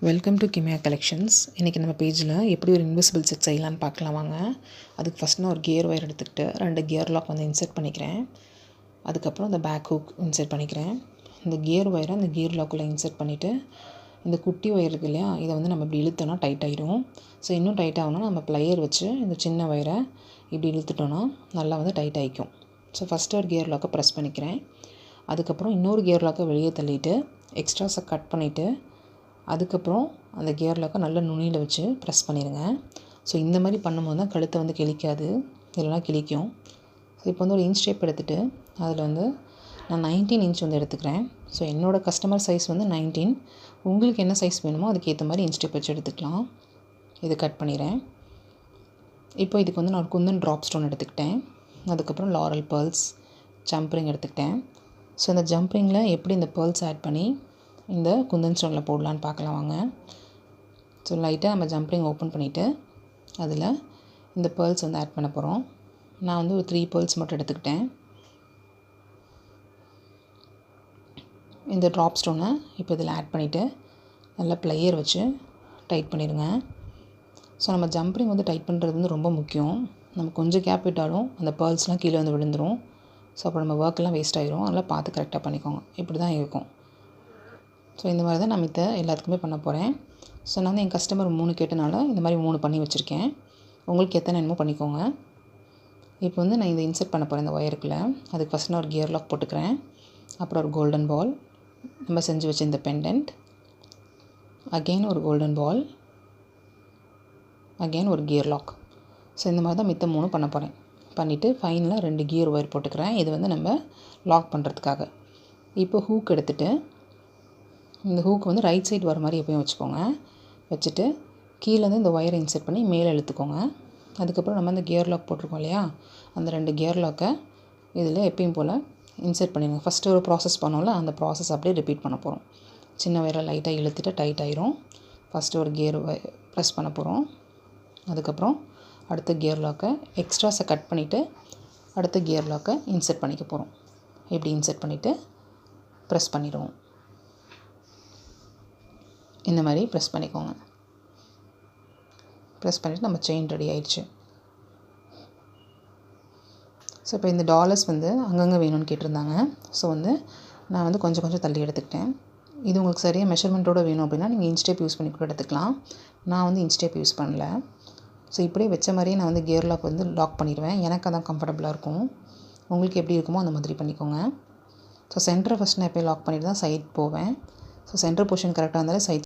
Welcome to கிமியா collections. இன்றைக்கி நம்ம பேஜில் எப்படி ஒரு இன்விசிபிள் செட் செய்யலான்னு பார்க்கலாம் வாங்க. அதுக்கு ஃபஸ்ட் நான் ஒரு கியர் ஒயர் எடுத்துக்கிட்டு 2 கியர் லாக் வந்து இன்சர்ட் பண்ணிக்கிறேன். அதுக்கப்புறம் இந்த பேக் ஹூக் இன்சர்ட் பண்ணிக்கிறேன். இந்த கியர் ஒயரை அந்த கியர் லாக்குள்ளே இன்சர்ட் பண்ணிவிட்டு இந்த குட்டி ஒயர் இருக்குது இல்லையா, இதை வந்து நம்ம இப்படி இழுத்தோன்னா டைட் ஆகிடும். ஸோ இன்னும் டைட் ஆகணும்னா நம்ம ப்ளையர் வச்சு இந்த சின்ன ஒயரை இப்படி இழுத்துட்டோன்னா நல்லா வந்து டைட் ஆகிக்கும். ஸோ ஃபஸ்ட்டு ஒரு கியர் லாக்கை ப்ரெஸ் பண்ணிக்கிறேன். அதுக்கப்புறம் இன்னொரு கியர் லாக்கை வெளியே தள்ளிட்டு எக்ஸ்ட்ராஸை கட் பண்ணிவிட்டு அதுக்கப்புறம் அந்த கியர் லாக்கை நல்லா நுனியில் வச்சு ப்ரெஸ் பண்ணிடுங்க. ஸோ இந்த மாதிரி பண்ணும்போது தான் கழுத்தை வந்து கிழிக்காது, இல்லைனா கிழிக்கும். ஸோ இப்போ வந்து ஒரு இன்ச் ஷேப் எடுத்துகிட்டு அதில் வந்து நான் 19 இன்ச் வந்து எடுத்துக்கிறேன். ஸோ என்னோடய கஸ்டமர் சைஸ் வந்து 19. உங்களுக்கு என்ன சைஸ் வேணுமோ அதுக்கேற்ற மாதிரி இன்ச் டேப் வச்சு எடுத்துக்கலாம். இது கட் பண்ணிடுறேன். இப்போ இதுக்கு வந்து நான் ஒரு குந்தன் ட்ராப் ஸ்டோன் எடுத்துக்கிட்டேன். அதுக்கப்புறம் லாரல் பேர்ல்ஸ், ஜம்ப்ரிங் எடுத்துக்கிட்டேன். ஸோ இந்த ஜம்ப்ரிங்கில் எப்படி இந்த பேர்ல்ஸ் ஆட் பண்ணி இந்த குந்தன் ஸ்டோனில் போடலான்னு பார்க்கலாம் வாங்க. ஸோ லைட்டாக நம்ம ஜம்ப்ரிங் ஓப்பன் பண்ணிவிட்டு அதில் இந்த பேர்ல்ஸ் வந்து ஆட் பண்ண போகிறோம். நான் வந்து ஒரு 3 பேர்ல்ஸ் மட்டும் எடுத்துக்கிட்டேன். இந்த ட்ராப் ஸ்டோனை இப்போ இதில் ஆட் பண்ணிவிட்டு நல்லா ப்ளையர் வச்சு டைட் பண்ணிடுங்க. ஸோ நம்ம ஜம்ப்ரிங் வந்து டைட் பண்ணுறது வந்து ரொம்ப முக்கியம். நம்ம கொஞ்சம் கேப் விட்டாலும் அந்த பேர்ல்ஸ்லாம் கீழே வந்து விழுந்துடும். ஸோ அப்போ நம்ம ஒர்க்கெலாம் வேஸ்ட் ஆகிரும். அதனால் பார்த்து கரெக்டாக பண்ணிக்கோங்க. இப்படி தான் இருக்கும். ஸோ இந்த மாதிரி தான் நான் மித்த எல்லாத்துக்குமே பண்ண போகிறேன். ஸோ நான் வந்து என் கஸ்டமர் 3 கேட்டனால இந்த மாதிரி 3 பண்ணி வச்சுருக்கேன். உங்களுக்கு எத்தனை என்னமோ பண்ணிக்கோங்க. இப்போ வந்து நான் இதை இன்சர்ட் பண்ண போகிறேன் இந்த ஒயருக்குள்ளே. அதுக்கு ஃபஸ்ட் நான் ஒரு கியர் லாக் போட்டுக்கிறேன். அப்புறம் ஒரு கோல்டன் பால், நம்ம செஞ்சு வச்ச இந்த பெண்டன்ட், அகெயின் ஒரு கோல்டன் பால், அகெயின் ஒரு கியர் லாக். ஸோ இந்த மாதிரி தான் மித்த 3 பண்ண போகிறேன். பண்ணிவிட்டு ஃபைனலாக 2 கியர் ஒயர் போட்டுக்கிறேன். இது வந்து நம்ம லாக் பண்ணுறதுக்காக. இப்போ ஹூக் எடுத்துகிட்டு இந்த ஹூக் வந்து ரைட் சைடு வர மாதிரி எப்பயும் வச்சுக்கோங்க. வச்சுட்டு கீழேருந்து இந்த ஒயரை இன்சர்ட் பண்ணி மேலே இழுத்துக்கோங்க. அதுக்கப்புறம் நம்ம அந்த கியர் லாக் போட்டிருக்கோம் இல்லையா, அந்த 2 கியர் லாக்கை இதில் எப்பயும் போல் இன்சர்ட் பண்ணிடுங்க. ஃபஸ்ட்டு ஒரு ப்ராசஸ் பண்ணோம்ல, அந்த ப்ராசஸ் அப்படியே ரிப்பீட் பண்ண போகிறோம். சின்ன ஒயரை லைட்டாக இழுத்துட்டு டைட் ஆயிரும். ஃபஸ்ட்டு ஒரு கியர் ப்ரெஸ் பண்ண போகிறோம். அதுக்கப்புறம் அடுத்த கியர் லாக்கை எக்ஸ்ட்ராஸை கட் பண்ணிவிட்டு அடுத்த கியர் லாக்கை இன்சர்ட் பண்ணிக்க போகிறோம். இப்படி இன்சர்ட் பண்ணிவிட்டு ப்ரெஸ் பண்ணிடுவோம். இந்த மாதிரி ப்ரெஸ் பண்ணிக்கோங்க. ப்ரெஸ் பண்ணிவிட்டு நம்ம செயின் ரெடி ஆயிடுச்சு. ஸோ இப்போ இந்த டாலர்ஸ் வந்து அங்கங்கே வேணும்னு கேட்டிருந்தாங்க. ஸோ வந்து நான் வந்து கொஞ்சம் கொஞ்சம் தள்ளி எடுத்துக்கிட்டேன். இது உங்களுக்கு சரியாக மெஷர்மெண்ட்டோடு வேணும் அப்படின்னா நீங்கள் இன்ச் டேப் யூஸ் பண்ணி கூட எடுத்துக்கலாம். நான் வந்து இன்ச் டேப் யூஸ் பண்ணல. ஸோ இப்படியே வச்ச மாதிரியே நான் வந்து கியர் லாக் வந்து லாக் பண்ணிடுவேன். எனக்கு அதான் கம்ஃபர்டபுளாக இருக்கும். உங்களுக்கு எப்படி இருக்குமோ அந்த மாதிரி பண்ணிக்கோங்க. ஸோ சென்டரை ஃபஸ்ட் நான் எப்போயும் லாக் பண்ணிட்டு தான் சைட் போவேன். ஸோ சென்டர் பொசிஷன் கரெக்டாக இருந்தாலே சைட்